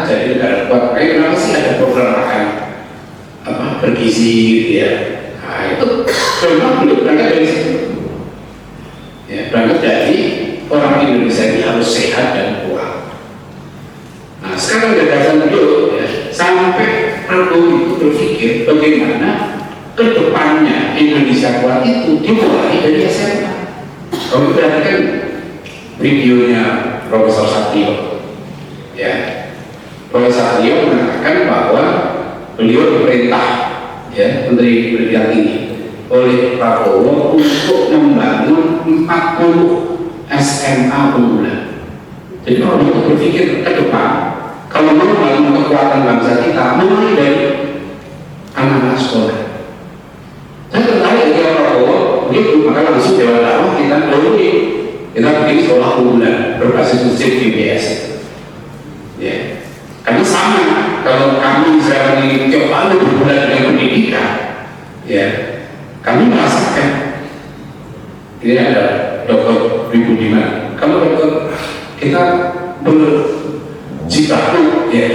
jadi negara kuat. Kenapa sih ada program makan bergizi gitu ya? Nah itu memang belum berangkat dari situ. Ya, berangkat dari orang Indonesia ini harus sehat dan kuat. Nah sekarang gagasan beliau ya, sampai Prabowo itu berpikir bagaimana kedepannya Indonesia kuat itu dimulai dari SMA. Kalau perhatikan videonya Profesor Satrio, ya, Profesor Satrio mengatakan bahwa beliau diperintah, ya, Menteri Pendidikan Tinggi oleh Prabowo untuk membangun 40 SMA unggulan. Jadi kalau kita berpikir ke depan, kalau mau membangun kekuatan bangsa kita, mulai dari anak-anak sekolah. Saya tertarik dengan Prabowo, begitu maka langsung Dewan Dakwah kita bikin sekolah unggulan berbasis musik BBS. Ya, karena sama kalau kami sekarang ini coba berbulan dengan pendidikan, ya, kami merasakan ini ada Dr. Budiman. Kalau dokter kita berjibaku, ya,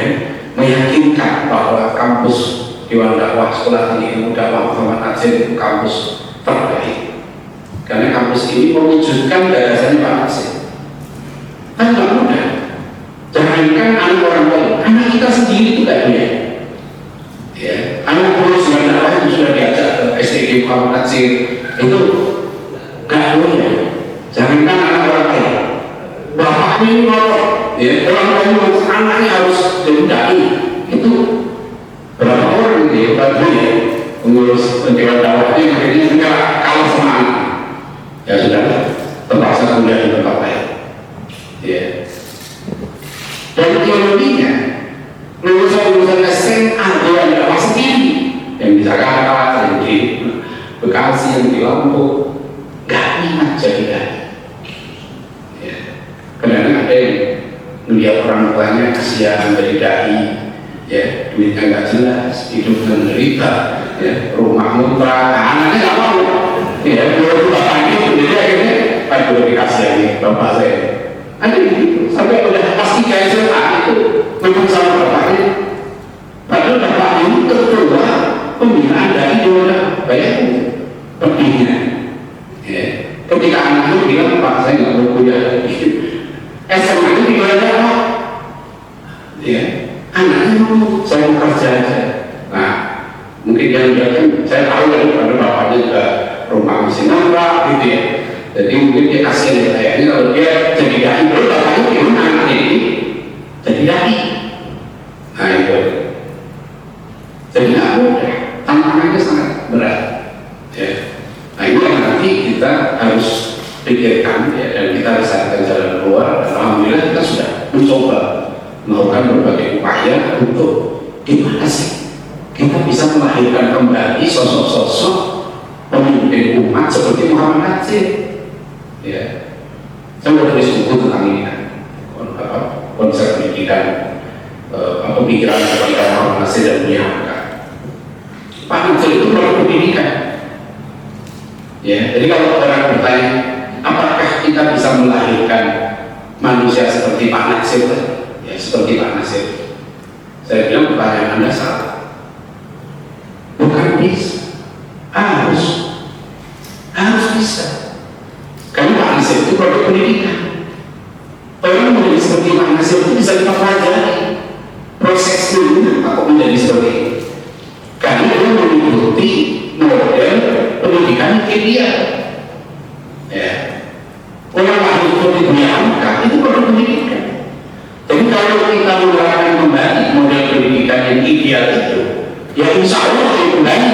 meyakinkan bahwa kampus Dewan Dakwah Sekolah Tinggi Ilmu Dakwah Muhammad Aceh itu kampus terbaik. Karena kampus ini mewujudkan gagasannya Pak Nasir. Kan tidak mudah. Jangankan anak orang lain, anak kita sendiri itu tidak punya. Ya, anak pengurus Dewan Dakwah itu sudah diajak ke STG Muhammad Aceh itu tidak punya. Jangankan anak orang lain, bapaknya ini ngotot, ya, orang lain anaknya harus jadi dai. Itu berapa orang itu ya, bajunya pengurus Dewan Dakwah ini akhirnya sudah kalah sama anak. Ya sudah, terpaksa kuliah di tempat lain. Ya. Dan teorinya, lulusan SMA Dewan Dakwah sendiri yang di Jakarta, yang di Bekasi, yang di Lampung, nggak minat jadi dai. Ya. Kadang ada yang melihat orang tuanya kasihan jadi dai, ya, duitnya nggak jelas, hidup menderita, ya, rumah mutlak, anaknya nggak mau. Ya, dulu bapaknya sendiri akhirnya aduh dikasih bapak saya. Ada gitu, sampai udah pasti kayak SMA itu memang sama bapaknya. Padahal bapaknya itu ketua pembinaan dari Dewan, bayangin pedihnya. Ya, ketika anaknya bilang Pak saya nggak mau kuliah SMA itu di Dewan Dakwah. Ya, anaknya mau saya mau kerja aja. Nah, mungkin dia kan saya tahu kan pada bapaknya juga rumah masih nambah gitu ya. Jadi mungkin dia kasihan kayaknya kalau dia jadi dai, baru bapaknya gimana anaknya ini jadi dai. Nah itu. Jadi nggak mudah, tantangannya sangat berat. Ya. Nah ini yang nanti kita harus pikirkan, ya, dan kita bisa jalan keluar. Alhamdulillah kita sudah mencoba melakukan berbagai upaya untuk gimana sih kita bisa melahirkan kembali sosok-sosok pemimpin umat seperti Muhammad Aceh. Ya, saya mau tulis buku tentang ini kan, konsep pendidikan, pemikiran Muhammad Aceh dan dunia akal. Pak Aceh itu perlu pendidikan. Ya, jadi kalau orang bertanya, apakah kita bisa melahirkan manusia seperti Pak Nasir? Ya, seperti Pak Nasir. Saya bilang pertanyaan Anda salah. Bukan bisa, harus bisa. Karena Pak Nasir itu produk pendidikan. Orang menjadi seperti Pak Nasir itu bisa kita pelajari proses dulu kok menjadi seperti ini. Karena dia mengikuti model pendidikan ideal. Ya, orang lahir seperti Bianca itu produk pendidikan. Jadi kalau kita menggunakan kembali model pendidikan yang ideal itu, ya insya Allah yang kembali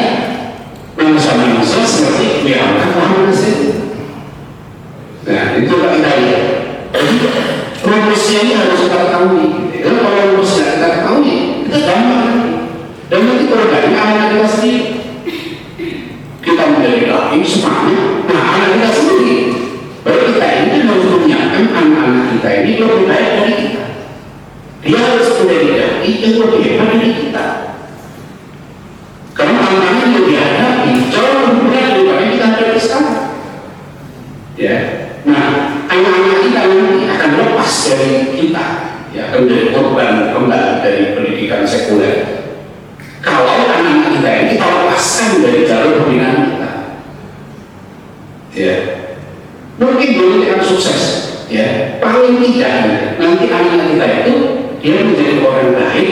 manusia-manusia seperti Bianca Muhammad Nasir. Nah, itu kita lihat. Jadi rumusnya ini harus kita ketahui. Kalau rumusnya kita ketahui, kita gampang. Dan nanti tergantung anak kita sendiri. Kita menjadi laki semuanya, nah anak kita sendiri. Baru kita ini harus menyiapkan anak-anak kita ini lebih baik dari kita. Dia harus menjadi dai yang lebih hebat dari kita. Karena tantangan yang dihadapi jauh lebih berat daripada kita hadapi sekarang. Ya, nah anak-anak kita nanti akan lepas dari kita, ya, akan menjadi korban kembali tidak, nanti anak kita itu dia menjadi orang baik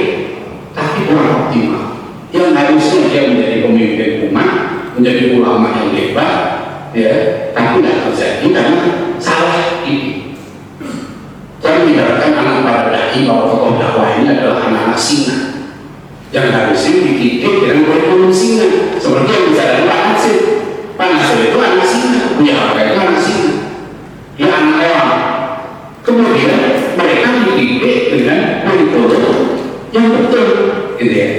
tapi kurang optimal. Yang harusnya dia menjadi pemimpin umat, menjadi ulama yang hebat, ya, tapi tidak terjadi karena salah ini. Jangan diharapkan anak para dai, para tokoh dakwah ini adalah anak-anak singa yang harusnya dididik dengan kurikulum singa, seperti yang bicara Pak Nasir. Pak Nasir itu anak singa, Buya Hamka itu anak singa, dia anak hewan. Kemudian mereka dididik dengan kurikulum yang betul, gitu ya.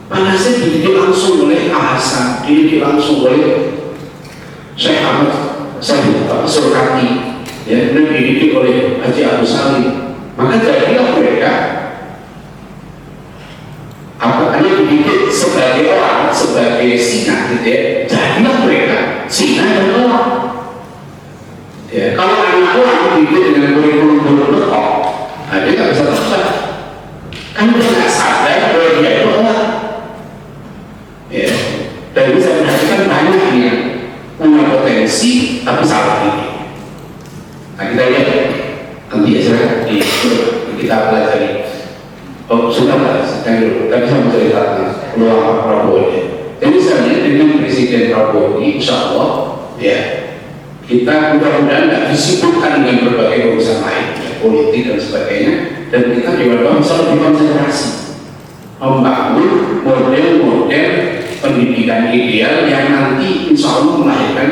Pak Nasir dididik langsung oleh Hasan, dididik langsung oleh Syekh Ahmad Surkati, ya, dan dididik oleh Haji Abdul Salim. Maka jadilah mereka hanya dididik sebagai orang, sebagai singa, gitu ya. Jadilah mereka singa dan orang. Ya, kalau anak orang dididik dengan kurikulum betok, nah dia nggak bisa terbang. Kan dia nggak sadar bahwa dia itu orang. Ya, dan bisa perhatikan banyak yang punya potensi tapi salah ini. Nah kita lihat nanti ya di kita pelajari. Oh sudah kan dulu. Tadi saya mau cerita peluang Pak Prabowo ini. Jadi misalnya dengan Presiden Prabowo ini, insya Allah, ya kita mudah-mudahan tidak disibukkan dengan berbagai urusan lain, ya, politik dan sebagainya, dan kita juga bisa lebih konsentrasi membangun model-model pendidikan ideal yang nanti insya Allah melahirkan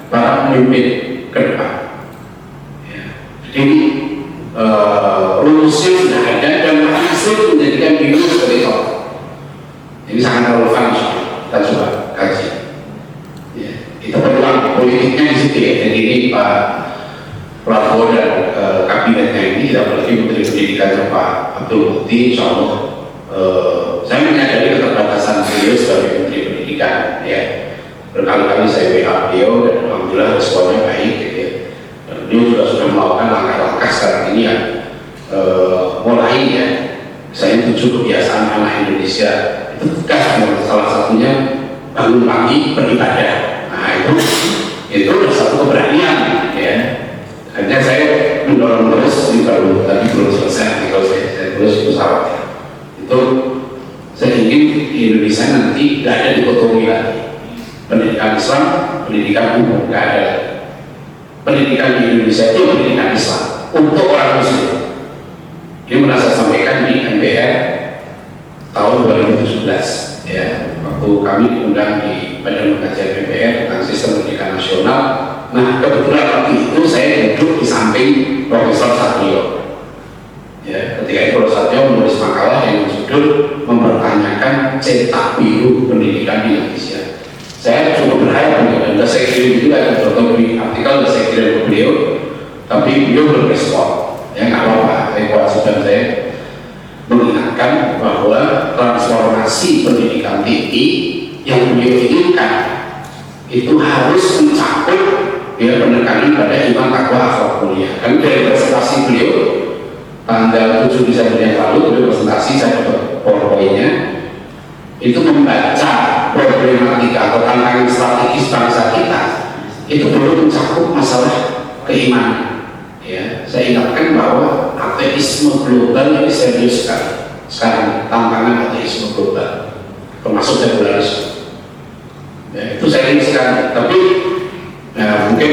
para pemimpin ke depan. Ya. Jadi rumusnya sudah ada dan hasil menjadikan diri seperti itu. Ini sangat relevan, kita coba kaji. Ya. Kita peluang politiknya di situ ya. Jadi ini Pak Prabowo dan kabinetnya ini tidak berarti Menteri Pendidikan Pak Abdul Muti, insya Allah. Saya menyadari keterbatasan beliau sebagai Menteri Pendidikan, ya. Berkali-kali saya WA beliau dan alhamdulillah responnya baik, gitu ya. Dan beliau juga sudah melakukan langkah-langkah sekarang ini yang mulai, ya. Saya tujuh kebiasaan anak Indonesia itu tegas, salah satunya bangun pagi beribadah. Nah itu adalah satu keberanian, ya. Hanya saya mendorong terus, ini baru tadi belum selesai, kalau saya terus pesawat, ya. Itu saya ingin di Indonesia nanti tidak ada dikotomi lagi pendidikan Islam, pendidikan umum, tidak ada. Pendidikan di Indonesia itu pendidikan Islam untuk orang Muslim. Ini pernah saya sampaikan di MPR tahun 2017, ya, waktu kami diundang di Badan Pengkajian MPR tentang sistem pendidikan nasional. Nah kebetulan waktu itu saya duduk di samping Profesor Satrio. Ya, ketika itu Profesor Satrio menulis makalah yang berjudul mempertanyakan cetak biru pendidikan di Indonesia. Saya cukup berharap dan saya kirim juga ada fotografi artikel dan saya kirim ke beliau, tapi beliau belum respon. Ya nggak apa-apa, kewajiban saya mengingatkan bahwa transformasi pendidikan tinggi yang beliau inginkan itu harus mencakup, ya, penekanan pada iman takwa akhlak mulia. Kan dari presentasi beliau tanggal 7 Desember yang lalu, beliau presentasi, saya dapat powerpointnya, itu membaca problematika atau tantangan strategis bangsa kita itu belum mencakup masalah keimanan. Ya, saya ingatkan bahwa ateisme global ini serius sekali. Sekarang tantangan ateisme global, termasuk sekularisme. Ya, itu serius sekali. Tapi ya, mungkin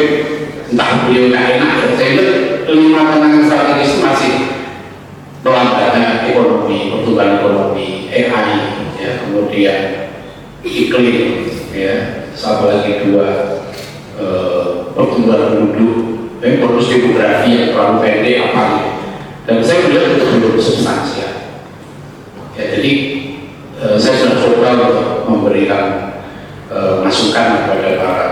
entah beliau nggak enak. Saya lihat 5 tantangan strategis itu masih pelambatnya ekonomi, pertumbuhan ekonomi, AI, ya, kemudian iklim, ya, satu lagi 2 pertumbuhan penduduk, bonus demografi yang terlalu pendek apa gitu. Dan saya melihat itu belum substansial. Ya, jadi saya sudah coba untuk memberikan masukan kepada para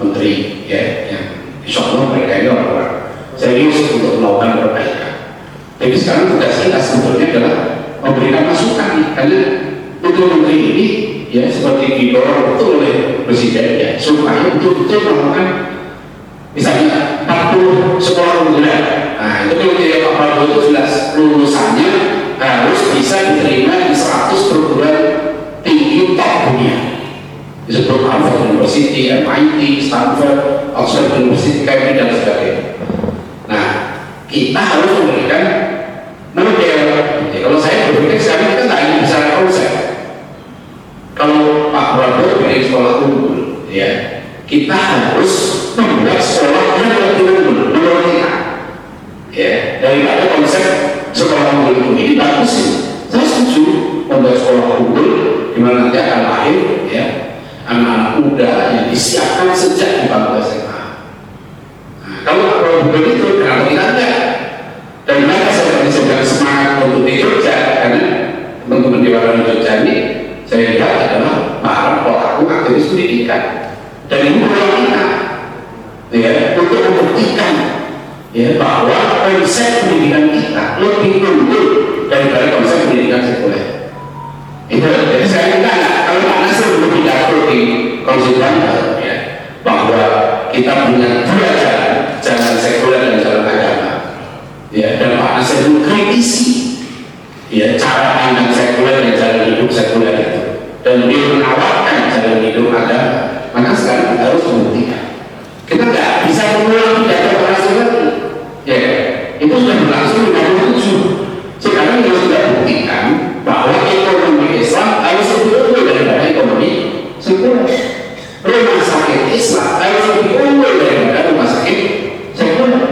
menteri, ya, yang insya Allah mereka ini orang-orang serius untuk melakukan perbaikan. Tapi sekarang tugas kita sebetulnya adalah memberikan masukan, karena untuk menteri ini, ya, seperti didorong betul oleh presiden, ya, supaya betul-betul melakukan misalnya 40 sekolah unggulan. Nah itu kalau tidak Pak Prabowo itu jelas lulusannya harus bisa diterima di 100 perguruan tinggi top dunia, disebut Harvard University, MIT, Stanford, Oxford University, Cambridge dan sebagainya. Nah kita harus memberikan model. Ya, kalau saya berpikir sekarang kita nggak hanya bicara konsep. Kalau Pak Prabowo dari sekolah unggul, ya kita harus membuat sekolah yang lebih unggul menurut kita. Ya, daripada konsep sekolah unggul ini bagus sih. Saya setuju membuat sekolah unggul di mana nanti akan lahir ya anak-anak muda yang disiapkan sejak di bangku SMA. Nah, kalau Pak Prabowo itu kenapa kita enggak? Dan mereka sedang semangat untuk di Jogja, karena teman-teman di Warna Jogja ini saya lihat adalah para pelaku aktivis pendidikan, dan ini peluang kita ya untuk membuktikan ya bahwa konsep pendidikan kita lebih unggul daripada konsep pendidikan sekuler. Itu jadi saya minta kalau Pak Nasir belum pidato di konstituen ya bahwa kita punya dua jalan sekuler dan jalan agama. Ya, dan Pak Nasir itu kritisi ya cara pandang sekuler dan jalan hidup sekuler itu, dan dia menawarkan jalan hidup agama. Maka sekarang kita harus membuktikan. Kita nggak bisa mengulang pidato Pak Nasir lagi. Ya, itu sudah berlangsung 57. Sekarang kita sudah buktikan bahwa ekonomi Islam harus lebih unggul daripada ekonomi sekuler. Rumah sakit Islam harus lebih unggul daripada rumah sakit sekuler.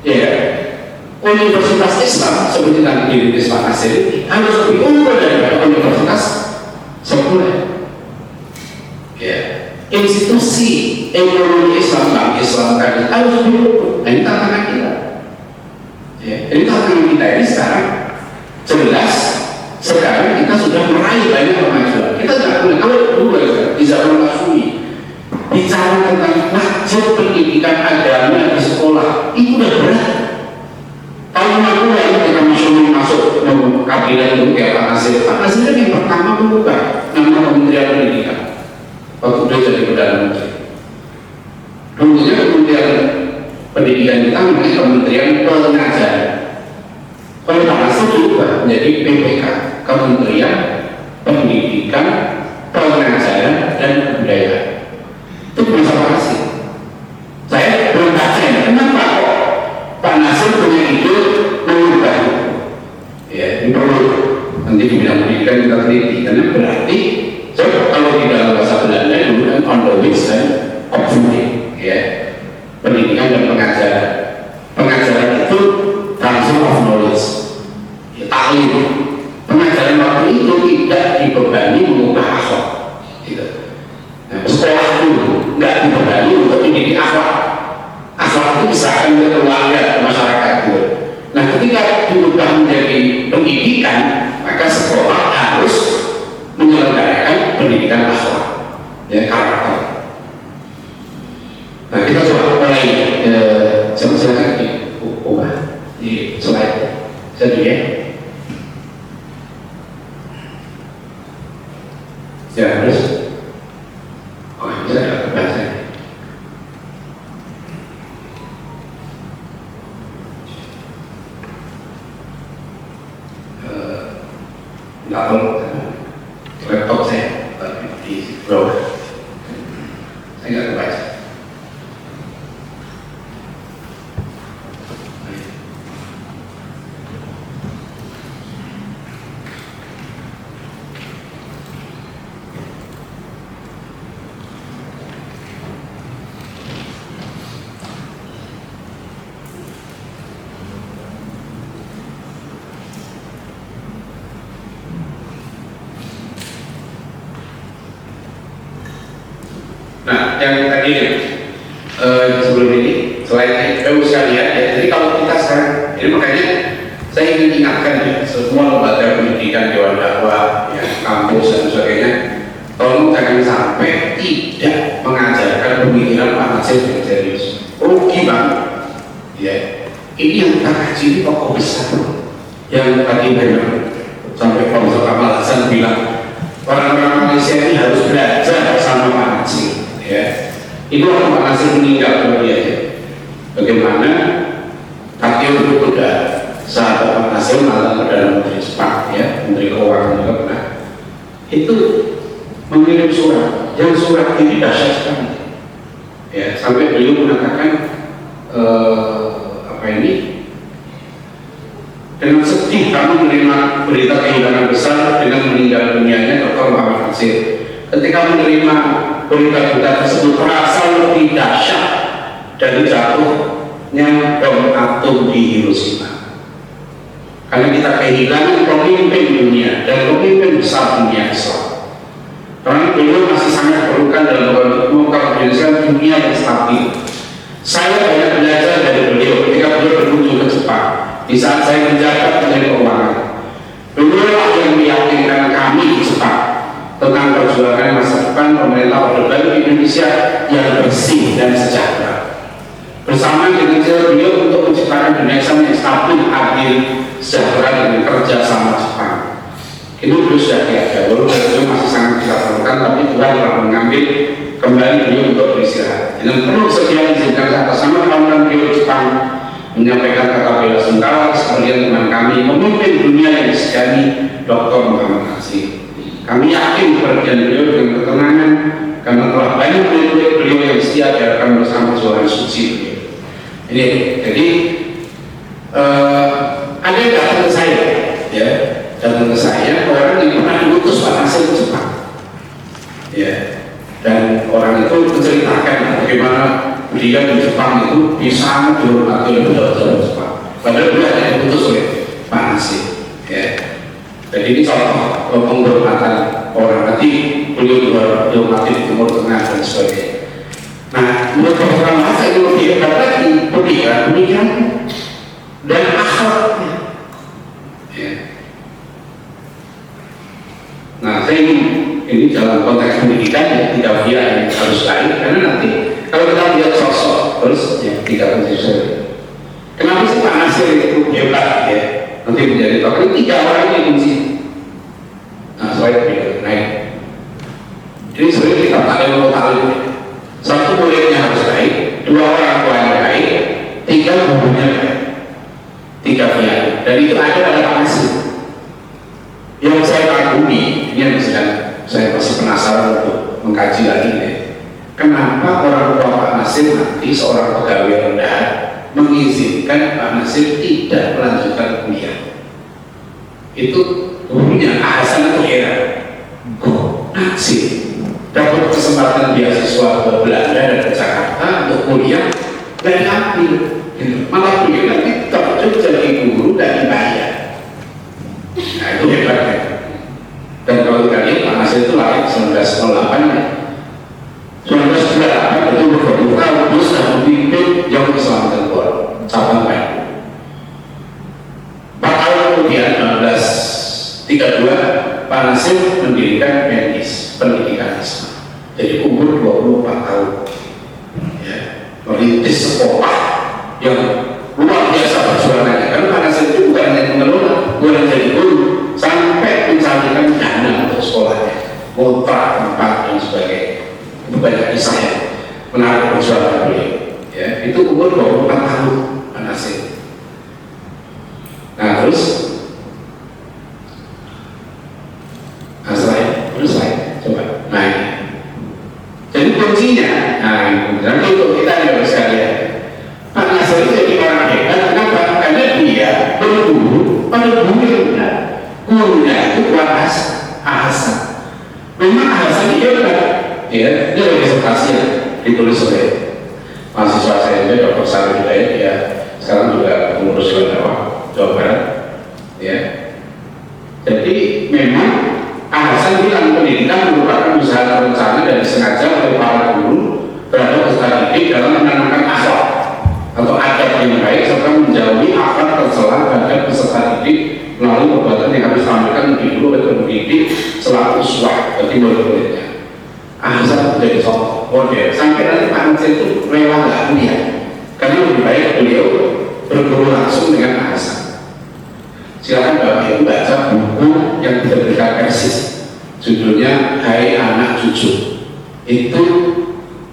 Ya. Universitas Islam seperti tadi dirintis Pak Nasir harus lebih unggul daripada universitas sekuler. Ya, institusi ekonomi Islam, bank Islam tadi harus lebih unggul. Nah, ini tantangan kita. Ya, ini tantangan kita ini sekarang jelas. Sekarang kita sudah meraih banyak kemajuan. Kita tidak boleh kalau dulu di zaman Pak Sumi bicara tentang wajib pendidikan agama di sekolah itu sudah berat. Tahun 50 ketika Masyumi masuk kabinet untuk Pak Nasir. Pak Nasir yang pertama membuka nama Kementerian Pendidikan waktu dia jadi Perdana Menteri. Dulunya Kementerian Pendidikan kita namanya Kementerian Pengajaran. Oleh Pak Nasir juga menjadi PPK, Kementerian Pendidikan, Pengajaran dan Kebudayaan. Itu masa Pak Nasir. Saya belum baca kenapa kok Pak Nasir punya ide mengubah. Ya, ini perlu nanti di bidang pendidikan kita teliti, karena berarti kalau di dalam bahasa Belanda dulu kan onderwijs dan opvoeding, ya, pendidikan dan pengajaran. Pengajaran itu transfer of knowledge, ya, taklim. Pengajaran waktu itu tidak dibebani mengubah akhlak, gitu. Nah, sekolah dulu nggak dibebani untuk mendidik akhlak. Akhlak itu diserahkan ke keluarga, ke masyarakat itu. Nah, ketika diubah menjadi pendidikan, maka sekolah harus menyelenggarakan pendidikan akhlak, ya, karakter. Nah, kita coba mulai silakan diubah di slide saya ya. Ya, terus bisa ada bahasa. Nggak tahu laptop saya di bawah, saya nggak kebaca. Nah, yang tadi sebelum ini selain itu sekalian ya, jadi kalau kita sekarang ini makanya saya ingin ingatkan ya semua lembaga pendidikan, dewan dakwah, ya, kampus dan sebagainya, tolong jangan sampai tidak mengajarkan pemikiran Pak Nasir yang serius. Rugi banget ya. Ini yang kita kaji ini pokok besar yang tadi benar sampai Profesor Kamal Hasan bilang orang-orang Malaysia ini harus belajar sama Pak Nasir. Ya, itu orang Pak Nasir meninggal kemudian. Bagaimana Takio Kuda, sahabat Pak Nasir, mantan Perdana Menteri Jepang, ya, Menteri Keuangan juga pernah, itu mengirim surat. Yang surat ini dahsyat sekali. Ya, sampai beliau mengatakan Dengan sedih kami menerima berita kehilangan besar dengan meninggal dunianya Dr. Muhammad Nasir. Ketika menerima berita-berita tersebut terasa lebih dahsyat dari jatuhnya bom atom di Hiroshima. Karena kita kehilangan pemimpin dunia dan pemimpin besar dunia Islam. Karena beliau masih sangat perlukan dalam mengorganisasi dunia yang stabil. Saya banyak belajar dari beliau ketika beliau berkunjung ke Jepang. Di saat saya menjabat Menteri Keuangan, beliau yang meyakinkan kami di Jepang tentang perjuangan masa depan pemerintah Orde Baru Indonesia yang bersih dan sejahtera. Bersama dengan beliau untuk menciptakan dunia Islam yang stabil, adil, sejahtera dengan kerja sama Jepang. Itu beliau sudah tiada, walaupun beliau masih sangat kita perlukan, tapi Tuhan telah mengambil kembali beliau untuk beristirahat. Dan perlu sekian izinkan atas nama kawan beliau Jepang menyampaikan kata bela sungkawa kepada teman kami memimpin dunia yang disegani Dr. Muhammad Nasir. Kami yakin kepergian beliau dengan ketenangan karena telah banyak beliau yang setia diharapkan bersama perjuangan suci beliau. Ini jadi ada yang datang ke saya, ya, datang ke saya orang yang pernah diutus Pak Nasir ke Jepang, ya, dan orang itu menceritakan bagaimana dia di Jepang itu bisa dihormati oleh budaya Jepang. Padahal dia hanya diutus oleh Pak Nasir, ya. Jadi ini contoh penghormatan orang. Nanti beliau dihormati di Timur Tengah dan sebagainya. Nah, menurut Profesor Masa ini lebih hebat lagi pemikiran dan akhlaknya. Ya. Nah, saya ini dalam konteks pendidikan ya tidak dia yang harus lain, karena nanti kalau kita lihat sosok terus ya tidak konsisten. Kenapa sih Pak Nasir itu hebat ya? Nanti menjadi tokoh ini 3 orang ini kunci. Nah, slide berikut naik. Jadi sebenarnya kita tahu satu muridnya harus baik, 2 orang tuanya baik, 3 gurunya baik, 3 pihak. Dan itu ada pada Pak Nasir. Yang saya kagumi, ini yang sedang saya masih penasaran untuk mengkaji lagi nih. Kenapa orang tua Pak Nasir nanti seorang pegawai rendahan mengizinkan Pak Nasir tidak melanjutkan kuliah? Itu gurunya Hasan itu heran. Kok Nasir dapat kesempatan beasiswa ke Belanda dan ke Jakarta untuk kuliah dan diambil, malah beliau nanti terjun jadi guru dan dibayar. Nah itu hebatnya. Dan kalau kita lihat Pak Nasir itu lahir 1908 betul berbuka terus dan memimpin yang keselamatan Quran cabang baik. 4 tahun kemudian 1932 Pak Nasir mendirikan PNIS, pendidikan Islam. Jadi umur 24 tahun ya, merintis sekolah yang luar biasa perjuangannya. Karena Pak Nasir itu bukan hanya mengelola, bukan jadi guru, sampai mencarikan dana untuk sekolahnya, kontrak tempat dan sebagainya. Itu banyak kisah yang menarik perjuangan beliau. Ya, itu umur 24 tahun Pak Nasir. Nah terus, coba. Nah ini. Jadi kuncinya, nanti untuk kita yang sekalian, Pak Nasir itu jadi orang hebat. Kenapa? Karena dia berguru pada guru yang benar. Gurunya itu Pak Hasan. Memang Hasan dia benar. Ya, dia ada disertasi yang ditulis oleh mahasiswa saya juga, Dr. Salim Hidayat. Ya, sekarang juga pengurus Jawa Barat. Ya, jadi memang Hasan bilang pendidikan merupakan usaha terencana dan disengaja oleh para guru terhadap peserta didik dalam menanamkan akhlak atau adab yang baik serta menjauhi akhlak tercela terhadap peserta didik melalui perbuatan yang harus ditampilkan lebih dulu oleh pendidik selaku uswah bagi murid-muridnya. Hasan menjadi contoh model sampai nanti Pak Nasir itu rela nggak kuliah karena lebih baik beliau berguru langsung dengan Hasan. Silakan Bapak Ibu baca buku yang terbitkan persis, judulnya Hai Anak Cucu. Itu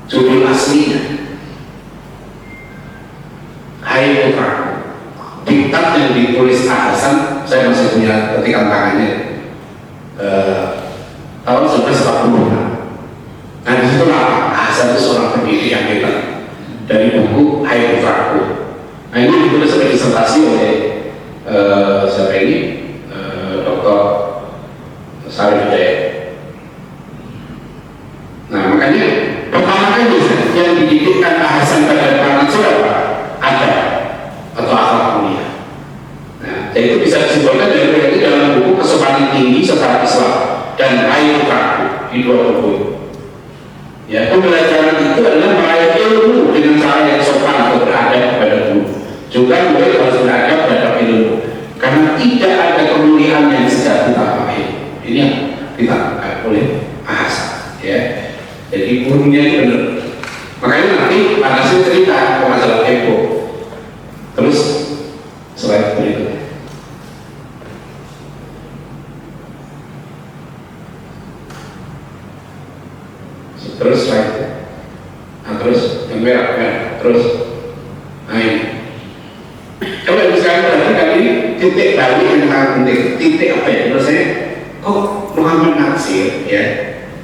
judul aslinya. Hai Putra. Diktat yang ditulis Hasan, saya masih punya ketikan tangannya. Tahun 1940. Nah disitulah Hasan itu seorang pendidik yang hebat dari buku Hai Putraku. Nah ini ditulis sebagai disertasi oleh siapa ini Dr. Sarif Hidayat. Nah makanya pertama kali yang dididikkan bahasan pada anak siapa? Ada atau akhlak mulia. Nah, jadi itu bisa disimbolkan dari itu dalam buku Kesopanan Tinggi Secara Islam dan Air Kaku di 2 buku. Ya, pembelajaran itu adalah meraih ilmu dengan cara yang sopan atau beradab kepada guru. Juga murid harus beradab terhadap ilmu, karena tidak ada kemuliaan yang sejati tanpa ilmu. Ini yang ditangkap oleh Ahsan. Ya, jadi gurunya itu benar. Makanya nanti Pak Nasir cerita masalah tempo. Terus slide berikutnya. Terus slide. Nah, terus yang merah. Terus. Nah ini. Kalau misalnya perhatikan ini titik balik yang sangat penting. Titik apa ya? Menurut saya, kok Muhammad Natsir ya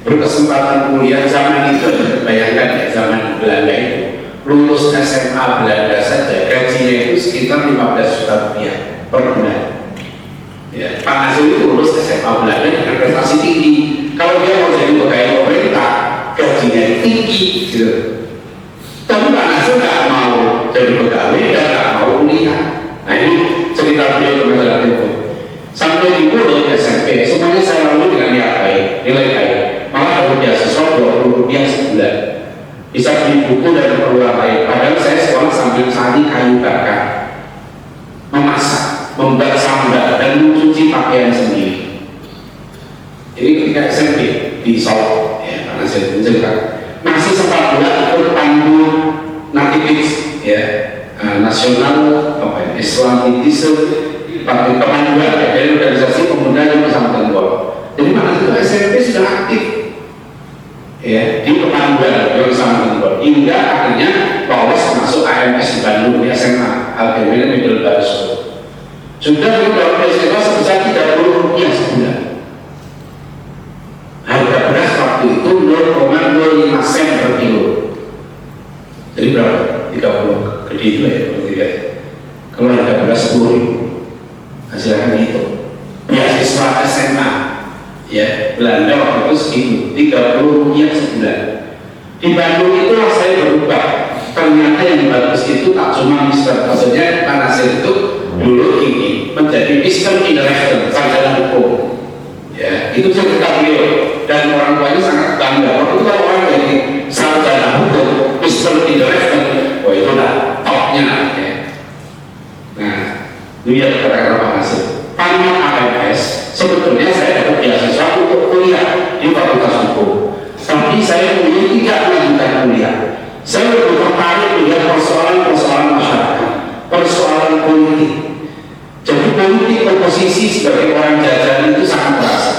berkesempatan kuliah zaman itu, bayangkan ya, zaman Belanda itu lulus SMA Belanda saja gajinya itu sekitar 15 juta rupiah per bulan. Ya, Pak Nasir itu lulus SMA Belanda dengan prestasi tinggi. Kalau dia mau jadi pegawai pemerintah, gajinya tinggi gitu. Tapi Pak Nasir nggak mau jadi pegawai dan nggak mau kuliah. Nah ini cerita beliau ke masalah itu. Sampai di mulut SMP, semuanya saya lalui dengan nilai baik. Malah dapat beasiswa 20 rupiah sebulan, bisa beli buku dan keperluan lain. Padahal saya sekolah sambil cari kayu bakar, memasak, membuat sambal dan mencuci pakaian sendiri. Ini ketika SMP di Solo, ya, karena saya menjelaskan masih sempat pula ikut pandu Nativis, ya, nasional apa ya, Islamitisme, kepanduan ya, dari organisasi pemuda yang bersama Tenggol. Jadi mana itu SMP sudah aktif. Ya, di kepanduan bersama Tenggol hingga akhirnya lolos masuk AMS di Bandung di SMA Algemene Middle Bars School. Sudah dapat beasiswa sebesar 30 rupiah sebulan. Harga beras waktu itu 0,05 sen per kilo. Jadi berapa? 30, gede juga ya kalau tidak. Kalau harga beras 10 ribu, hasilnya itu. Beasiswa SMA ya Belanda waktu itu segitu 30 rupiah sebulan. Di Bandung itulah saya berubah. Ternyata yang bagus itu tak cuma Mister, maksudnya Pak Nasir itu dulu ingin menjadi Mister Intellectual, sarjana hukum. Ya, itu cerita beliau dan orang tuanya sangat bangga. Waktu itu kalau orang jadi sarjana hukum, Mister Intellectual, wah itu lah topnya. Ya. Nah, lihat kata-kata Pak Nasir. Panjang AMS, sebetulnya saya dapat beasiswa untuk kuliah di Fakultas Hukum, tapi saya punya tidak melanjutkan kuliah. Saya lebih tertarik dengan persoalan-persoalan masyarakat, persoalan politik. Jadi politik oposisi sebagai orang jajan itu sangat terasa.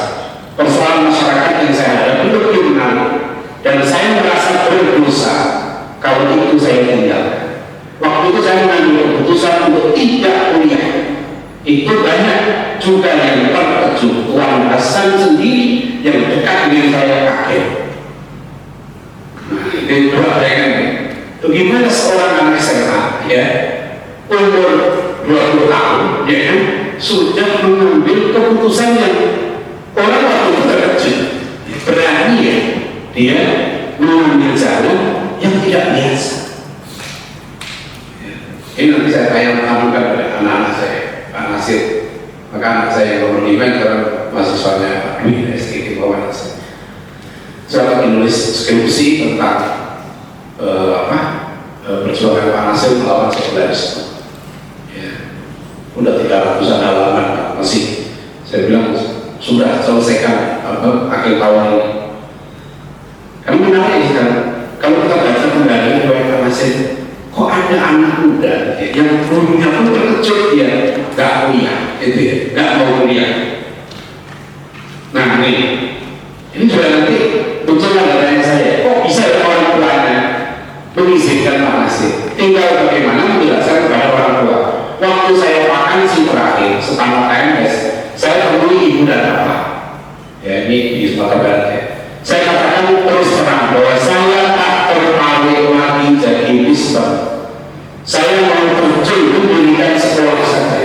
Persoalan masyarakat yang saya hadapi lebih menarik, dan saya merasa berdosa kalau itu saya tinggalkan. Waktu itu saya mengambil keputusan untuk tidak kuliah. Itu banyak juga yang terkejut. Tuan Hasan sendiri yang dekat dengan saya kaget. Nah, itu perhatian. Bagaimana seorang anak SMA ya umur 20 tahun ya kan sudah mengambil keputusan yang orang waktu itu terkejut. Berani ya dia mengambil jalan yang tidak biasa. Ini nanti saya tayangkan pada anak-anak saya, Pak Nasir. Maka anak saya yang nomor 5 sekarang mahasiswanya Pak Dwi SKT Muhammad Nasir. Saya lagi nulis skripsi tentang perjuangan Pak Nasir melawan sekularisme. Ya, udah 300-an halaman masih. Saya bilang sudah selesaikan akhir tahun ini. Kami menarik sekarang. Kalau kita baca kembali riwayat Pak Nasir, kok ada anak muda yang gurunya pun terkejut dia nggak kuliah, itu ya, nggak mau kuliah. Nah ini juga nanti muncul pertanyaan saya, kok bisa ada orang tuanya mengizinkan Pak Nasir? Tinggal bagaimana menjelaskan kepada orang tua. Waktu saya vakansi terakhir setelah KMS, saya temui ibu dan bapak. Ya ini di Sumatera Barat ya. Saya katakan terus terang bahwa saya tak tertarik lagi jadi Mister. Saya mau terjun mendirikan sekolah saja.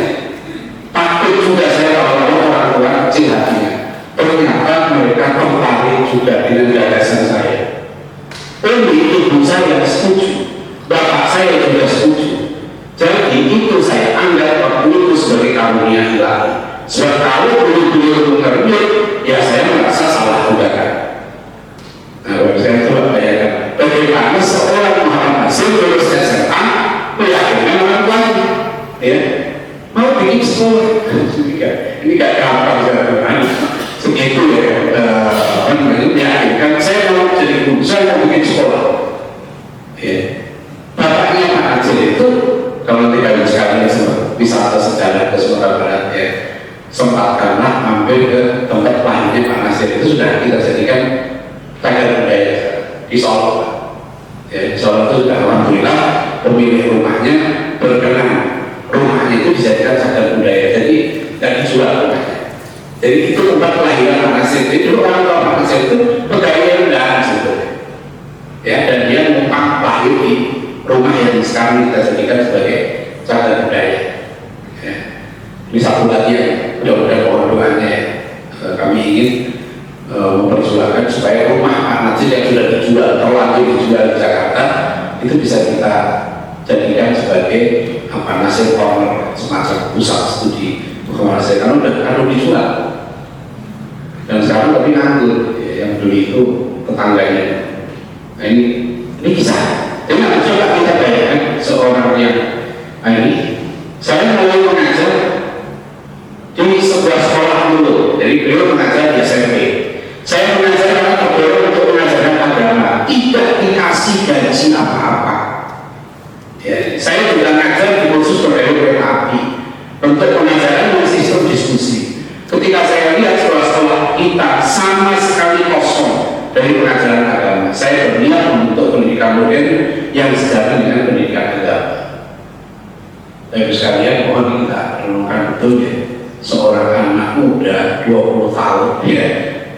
ngerebut, ya saya merasa salah juga kan. Nah, kalau saya coba bayangkan, bagaimana seorang Muhammad Nasir lulus SMA meyakinkan orang tuanya, ya, mau bikin sekolah, ini gak gampang sebenarnya, segitu ya, meyakinkan saya mau jadi guru, saya mau bikin sekolah, ya. Bapaknya Pak Nasir itu, kalau tidak sekali wisata sejarah ke Sumatera Barat, ya, sempatkanlah mampir ke tempat lahirnya Pak Nasir, itu sudah kita jadikan cagar budaya di Solo. Ya, di Solo itu sudah alhamdulillah pemilik rumahnya berkenan rumahnya itu dijadikan cagar budaya, jadi tidak dijual rumahnya. Jadi itu tempat kelahiran Pak Nasir. Jadi dulu orang tua Pak Nasir itu pegawai rendahan sebetulnya, ya, dan dia numpang lahir di rumah yang sekarang kita jadikan sebagai cagar budaya. Ya. Ini satu lagi yang mudah-mudahan mohon doanya, ya. Kami ingin memperjuangkan supaya rumah Pak Nasir yang sudah dijual atau lagi dijual di Jakarta itu bisa kita jadikan sebagai apa, Nasir Corner, semacam pusat studi Muhammad Nasir, karena udah dijual dan sekarang tapi nganggur, ya, yang beli itu tetangganya. Nah, ini kisah. Jadi coba kita bayangkan seorang yang ini, saya mulai mengajar di sebuah sekolah dulu, jadi beliau mengajar di SMP. Saya mengajar karena terdorong untuk mengajarkan agama, tidak dikasih gaji apa-apa. Ya, saya juga mengajar di khusus berbagai kereta api. Untuk pengajaran dan sistem diskusi. Ketika saya lihat sekolah-sekolah kita sama sekali kosong dari pengajaran agama, saya berniat untuk pendidikan modern yang sejalan dengan pendidikan agama. Tapi sekalian mohon kita renungkan betul, ya, seorang anak muda 20 tahun, ya,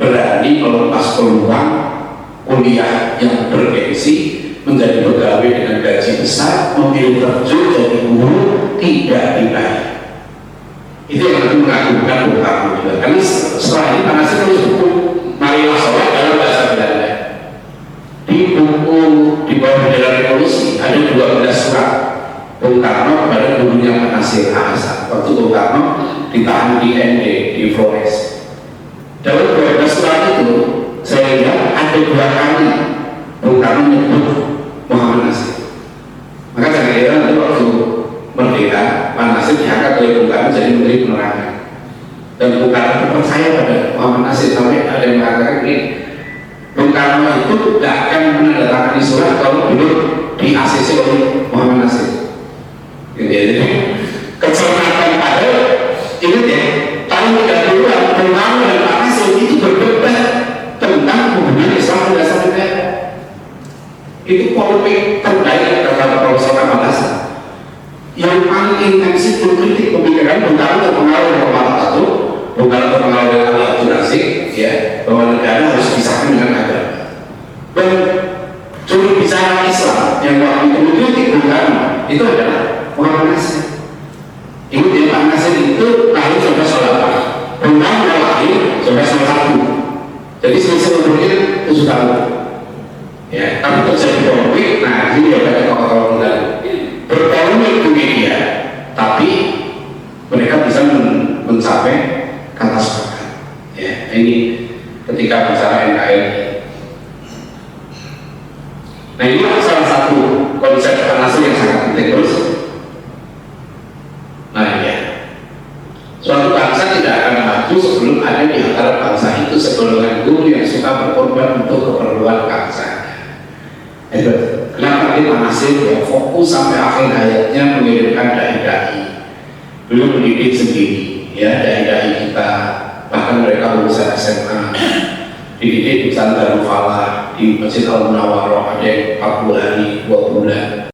berani melepas peluang kuliah yang bergengsi, menjadi pegawai dengan gaji besar, memilih terjun jadi guru, tidak dibayar. Itu yang nanti mengagumkan Bung Karno juga. Karena setelah ini Pak Nasir menulis buku Marilah Sholat dalam bahasa Belanda. Di buku di bawah bendera revolusi ada 12 surat Bung Karno kepada gurunya Pak Nasir Hasan. Waktu Bung Karno ditahan di ND di Flores. Dalam 12 surat itu saya lihat ada 2 kali Bung Karno menyebut Muhammad Nasir. Maka saya kira nanti waktu merdeka Pak Nasir diangkat oleh Bung Karno jadi Menteri Penerangan, dan Bung Karno percaya pada Muhammad Nasir sampai ada yang mengatakan ini, Bung Karno itu tidak akan menandatangani surat kalau belum di ACC oleh Muhammad Nasir. Jadi kecermatan pada, ingat ya, tahun 30-an Bung Karno dan Pak Nasir itu berdebat tentang hubungan Islam dan dasar negara. Itu polemik terbaik kata Profesor Kamal Hasan. Yang paling intensif mengkritik pemikiran Bung Karno terpengaruh oleh Muhammad Ataturk, Bung Karno terpengaruh oleh Ali Abdul Razak, ya, bahwa negara harus dipisahkan dengan agama. Dan juru bicara Islam yang waktu itu mengkritik Bung Karno itu adalah Muhammad Nasir. Ingat ya, Pak Nasir itu lahir 1908, Bung Karno lahir 1901. Jadi selisih umurnya 7 tahun. Ya, tapi terjadi konflik. Nah, ini ya banyak tokoh-tokoh muda berpolemik di media, tapi mereka bisa mencapai kata sepakat. Ya, ini ketika bicara NKRI. Nah, ini salah satu konsep Pak Nasir yang sangat penting. Terus, nah ya, suatu bangsa tidak akan maju sebelum ada di antara bangsa itu segolongan guru yang suka berkorban untuk keperluan bangsa. Kenapa Pak Nasir yang fokus sampai akhir hayatnya mengirimkan dai-dai, belum mendidik sendiri, ya, dai-dai kita, bahkan mereka lulusan SMA, dididik di Darul Falah, di Masjid Al Munawwaroh, ada yang 40 hari, 2 bulan,